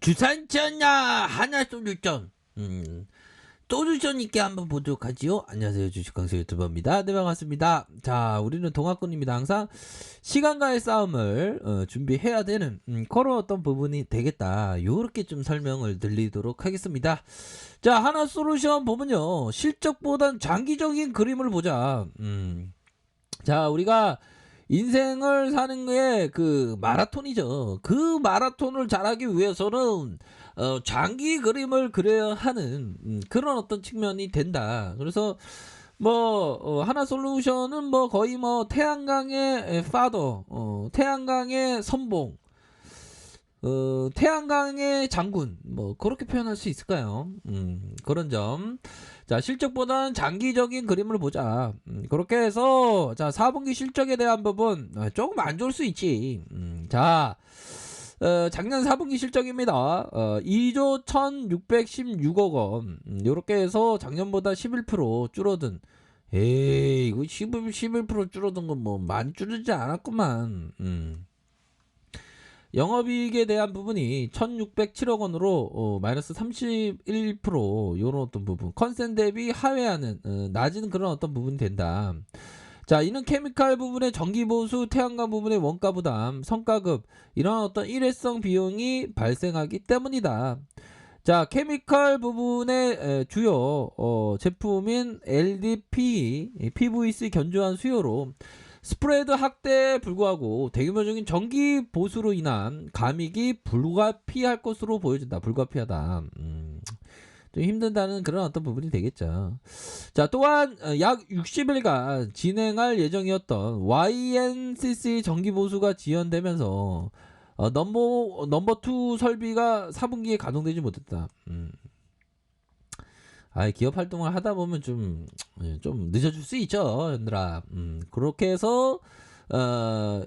주산전야 하나 솔루션 솔루션 있게 한번 보도록 하지요. 안녕하세요, 주식강사 유튜버입니다. 네, 반갑습니다. 자, 우리는 동학군입니다. 항상 시간과의 싸움을 준비해야 되는 그런 어떤 부분이 되겠다, 요렇게 좀 설명을 드리도록 하겠습니다. 자, 하나 솔루션 보면요, 실적보단 장기적인 그림을 보자. 자, 우리가 인생을 사는 게 그 마라톤이죠. 그 마라톤을 잘하기 위해서는 장기 그림을 그려야 하는 그런 어떤 측면이 된다. 그래서 뭐 하나 솔루션은 뭐 거의 뭐 태양광의 파더, 태양광의 선봉, 태양광의 장군, 뭐 그렇게 표현할 수 있을까요? 그런 점. 자, 실적보다는 장기적인 그림을 보자. 그렇게 해서 자, 4분기 실적에 대한 부분 조금 안 좋을 수 있지. 자, 작년 4분기 실적입니다. 2조 1616억 원. 요렇게 해서 작년보다 11% 줄어든. 에이, 이거 11% 줄어든 건 뭐 많이 줄어들지 않았구만. 영업이익에 대한 부분이 1607억 원으로 마이너스 31% 요런 어떤 부분, 컨센 대비 하회하는 낮은 그런 어떤 부분이 된다. 자, 이는 케미칼 부분의 전기보수, 태양광 부분의 원가 부담, 성과급, 이런 어떤 일회성 비용이 발생하기 때문이다. 자, 케미칼 부분의 주요 제품인 LDPE, PVC 견조한 수요로 스프레드 확대에 불구하고 대규모적인 전기 보수로 인한 감익이 불가피할 것으로 보여진다. 불가피하다. 좀 힘든다는 그런 어떤 부분이 되겠죠. 자, 또한 약 60일간 진행할 예정이었던 YNCC 전기 보수가 지연되면서 넘버 2 설비가 4분기에 가동되지 못했다. 기업 활동을 하다 보면 좀 늦어질 수 있죠, 얘들아. 그렇게 해서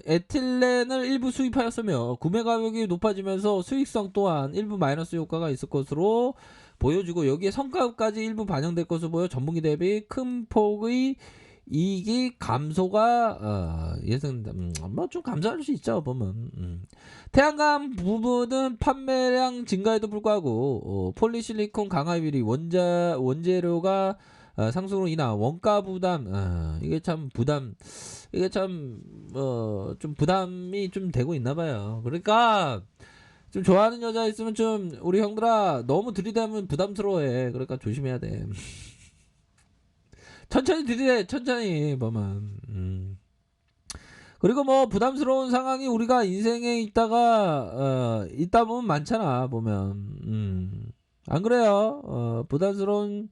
에틸렌을 일부 수입하였으며 구매 가격이 높아지면서 수익성 또한 일부 마이너스 효과가 있을 것으로 보여지고, 여기에 성과급까지 일부 반영될 것으로 보여 전분기 대비 큰 폭의 이익이 감소가 예상된다. 뭐 좀 감소할 수 있죠, 보면. 태양광 부분은 판매량 증가에도 불구하고 폴리실리콘 강화 비리, 원재료가 상승으로 인한 원가 부담, 이게 참 좀 부담이 좀 되고 있나 봐요. 그러니까 좀 좋아하는 여자 있으면 좀, 우리 형들아, 너무 들이대면 부담스러워해. 그러니까 조심해야 돼. 천천히 들이대, 천천히 보면. 그리고 뭐 부담스러운 상황이 우리가 인생에 있다 보면 많잖아, 보면. 안 그래요? 부담스러운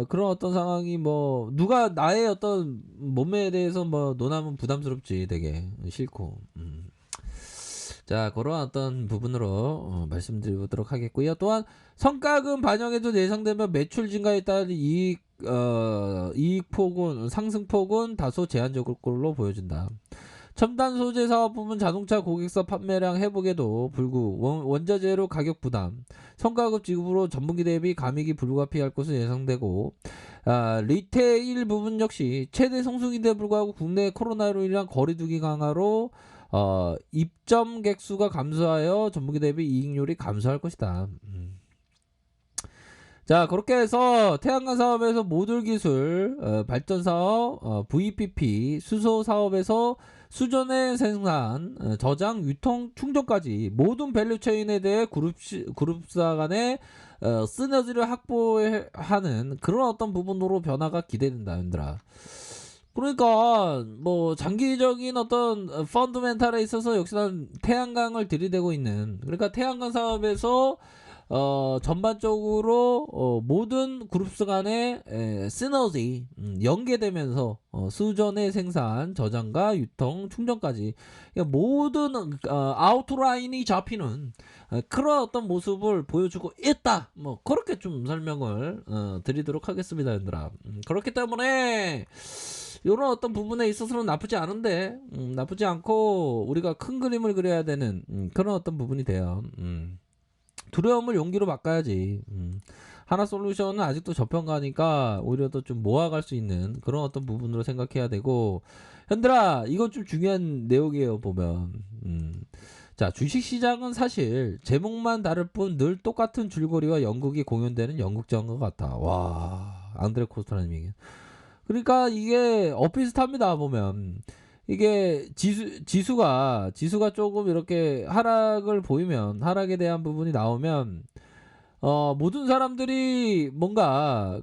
그런 어떤 상황이, 뭐 누가 나의 어떤 몸매에 대해서 뭐 논하면 부담스럽지, 되게 싫고. 자, 그런 어떤 부분으로 말씀드리도록 하겠고요. 또한 성과금 반영에도 예상되면 매출 증가에 따른 이익 폭은, 상승폭은 다소 제한적일 걸로 보여진다. 첨단 소재 사업 부분 자동차 고객사 판매량 회복에도 불구, 원자재료 가격 부담, 성과급 지급으로 전분기 대비 감익이 불가피할 것으로 예상되고, 리테일 부분 역시 최대 성수기인데 불구하고 국내 코로나로 인한 거리두기 강화로 입점객 수가 감소하여 전분기 대비 이익률이 감소할 것이다. 자, 그렇게 해서 태양광 사업에서 모듈 기술 발전 사업, VPP 수소 사업에서 수전의 생산, 저장, 유통, 충전까지 모든 밸류체인에 대해 그룹사 간의 시너지를 확보하는 그런 어떤 부분으로 변화가 기대된다, 얘들아. 그러니까 뭐 장기적인 어떤 펀더멘탈에 있어서 역시나 태양광을 들이대고 있는, 그러니까 태양광 사업에서 전반적으로 모든 그룹스 간의 시너지, 연계되면서 수전의 생산, 저장과 유통, 충전까지, 그러니까 모든 아웃라인이 잡히는 그런 어떤 모습을 보여주고 있다. 뭐 그렇게 좀 설명을 드리도록 하겠습니다, 얘들아. 그렇기 때문에 이런 어떤 부분에 있어서는 나쁘지 않은데, 나쁘지 않고 우리가 큰 그림을 그려야 되는 그런 어떤 부분이 돼요. 두려움을 용기로 바꿔야지. 하나 솔루션은 아직도 저평가니까 오히려 더 좀 모아갈 수 있는 그런 어떤 부분으로 생각해야 되고, 현들아, 이건 좀 중요한 내용이에요, 보면. 자, 주식시장은 사실 제목만 다를 뿐 늘 똑같은 줄거리와 연극이 공연되는 연극장인 것 같아. 와, 앙드레 코스타라는 얘기. 그러니까 이게 엇비슷합니다 보면. 이게 지수가 조금 이렇게 하락을 보이면, 하락에 대한 부분이 나오면 모든 사람들이 뭔가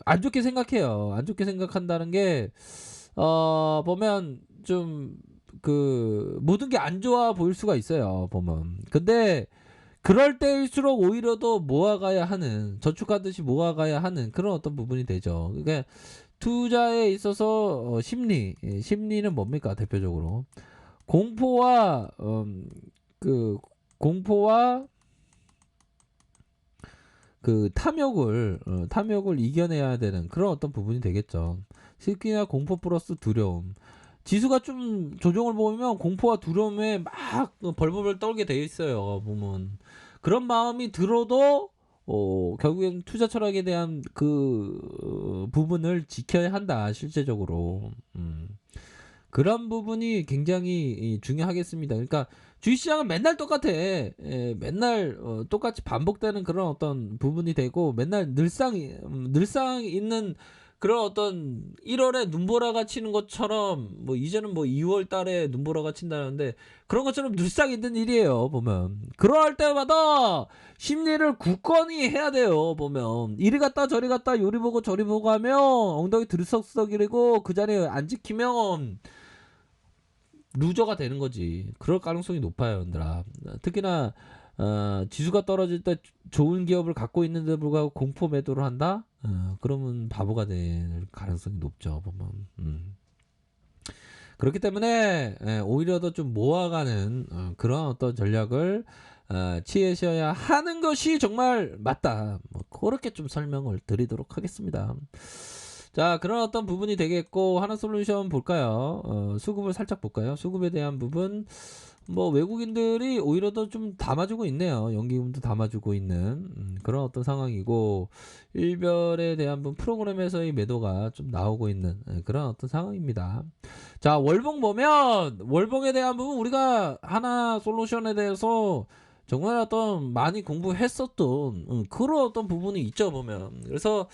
안 좋게 생각해요. 안 좋게 생각한다는 게 보면 좀 모든 게 안 좋아 보일 수가 있어요 보면. 근데 그럴 때일수록 오히려 더 모아가야 하는, 저축하듯이 모아가야 하는 그런 어떤 부분이 되죠. 그러니까 투자에 있어서 심리는 뭡니까 대표적으로 공포와 공포와 탐욕을 이겨내야 되는 그런 어떤 부분이 되겠죠. 특히나 공포 플러스 두려움. 지수가 좀 조정을 보면 공포와 두려움에 막 벌벌 떨게 돼 있어요. 보면 그런 마음이 들어도 결국엔 투자 철학에 대한 부분을 지켜야 한다. 실제적으로. 그런 부분이 굉장히 중요하겠습니다. 그러니까 주식시장은 맨날 똑같아. 맨날 똑같이 반복되는 그런 어떤 부분이 되고, 맨날 늘상 있는 그런 어떤 1월에 눈보라가 치는 것처럼, 뭐 이제는 뭐 2월 달에 눈보라가 친다는데 그런 것처럼 늘상 있는 일이에요 보면. 그럴 때마다 심리를 굳건히 해야 돼요 보면. 이리 갔다 저리 갔다 요리 보고 저리 보고 하면 엉덩이 들썩썩이고 그 자리에 안 지키면 루저가 되는 거지. 그럴 가능성이 높아요, 얘들아. 특히나 지수가 떨어질 때 좋은 기업을 갖고 있는데 불구하고 공포 매도를 한다? 그러면 바보가 될 가능성이 높죠, 보면. 그렇기 때문에 오히려 더 좀 모아가는 그런 어떤 전략을 취하셔야 하는 것이 정말 맞다. 뭐 그렇게 좀 설명을 드리도록 하겠습니다. 자, 그런 어떤 부분이 되겠고, 하나솔루션 볼까요? 수급을 살짝 볼까요? 수급에 대한 부분, 뭐 외국인들이 오히려 더 좀 담아주고 있네요. 연기금도 담아주고 있는 그런 어떤 상황이고, 일별에 대한 부분 프로그램에서의 매도가 좀 나오고 있는 그런 어떤 상황입니다. 자, 월봉 보면 월봉에 대한 부분 우리가 하나솔루션에 대해서 정말 어떤 많이 공부했었던 그런 어떤 부분이 있죠 보면. 그래서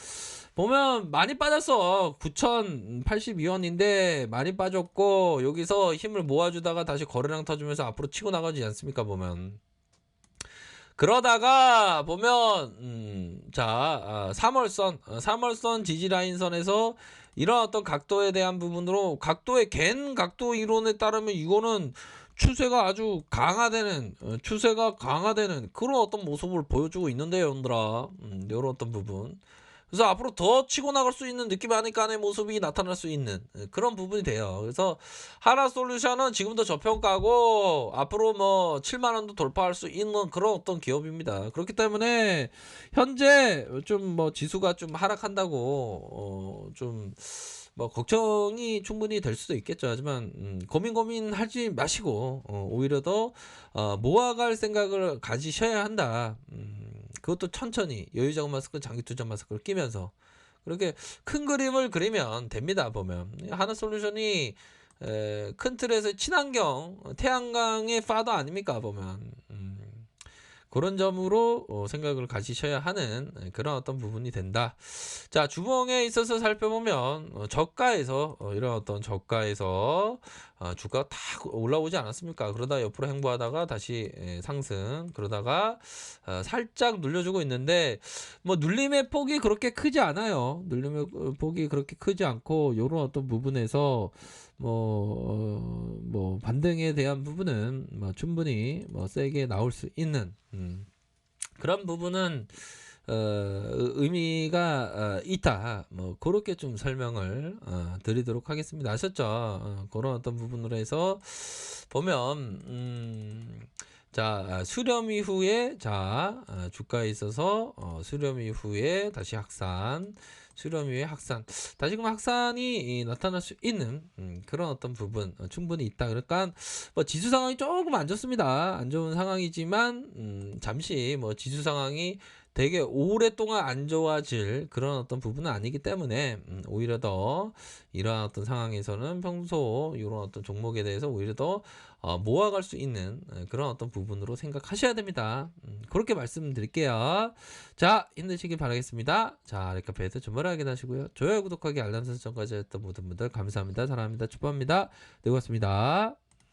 보면 많이 빠졌어. 9,082원인데 많이 빠졌고, 여기서 힘을 모아주다가 다시 거래량 터주면서 앞으로 치고 나가지 않습니까 보면. 그러다가 보면 자, 3월선 지지라인선에서 이런 어떤 각도에 대한 부분으로, 각도의 갠 각도 이론에 따르면 이거는 추세가 아주 강화되는 그런 어떤 모습을 보여주고 있는데요, 여러분들아. 이런 어떤 부분. 그래서 앞으로 더 치고 나갈 수 있는 느낌 아니까의 모습이 나타날 수 있는 그런 부분이 돼요. 그래서 하나솔루션은 지금도 저평가고 앞으로 뭐 7만 원도 돌파할 수 있는 그런 어떤 기업입니다. 그렇기 때문에 현재 좀 뭐 지수가 좀 하락한다고 좀 뭐 걱정이 충분히 될 수도 있겠죠. 하지만 고민하지 마시고 오히려 더 모아갈 생각을 가지셔야 한다. 그것도 천천히 여유자금 마스크, 장기 투자 마스크를 끼면서 그렇게 큰 그림을 그리면 됩니다. 보면 하나솔루션이 큰 틀에서 친환경 태양광의 파도 아닙니까 보면. 그런 점으로 생각을 가지셔야 하는 그런 어떤 부분이 된다. 자, 주봉에 있어서 살펴보면 저가에서 이런 어떤 저가에서 주가가 다 올라오지 않았습니까? 그러다 옆으로 행보하다가 다시 상승, 그러다가 살짝 눌려주고 있는데 뭐 눌림의 폭이 그렇게 크지 않아요. 눌림의 폭이 그렇게 크지 않고, 이런 어떤 부분에서 뭐 반등에 대한 부분은 뭐 충분히 뭐 세게 나올 수 있는 그런 부분은 의미가 있다. 뭐 그렇게 좀 설명을 드리도록 하겠습니다. 아셨죠? 그런 어떤 부분으로 해서 보면 자, 수렴 이후에 주가에 있어서 수렴 이후에 다시 확산, 수렴 이후에 확산, 다시금 확산이 나타날 수 있는 그런 어떤 부분 충분히 있다. 그러니까 뭐 지수 상황이 조금 안 좋습니다. 안 좋은 상황이지만 잠시 뭐 지수 상황이 되게 오랫동안 안 좋아질 그런 어떤 부분은 아니기 때문에 오히려 더 이러한 어떤 상황에서는 평소 이런 어떤 종목에 대해서 오히려 더 모아갈 수 있는 그런 어떤 부분으로 생각하셔야 됩니다. 그렇게 말씀드릴게요. 자, 힘내시길 바라겠습니다. 자, 레카페에서 주말하게 하시고요. 좋아요, 구독하기, 알람 설정까지 했던 모든 분들 감사합니다. 사랑합니다. 축복합니다. 네, 고맙습니다.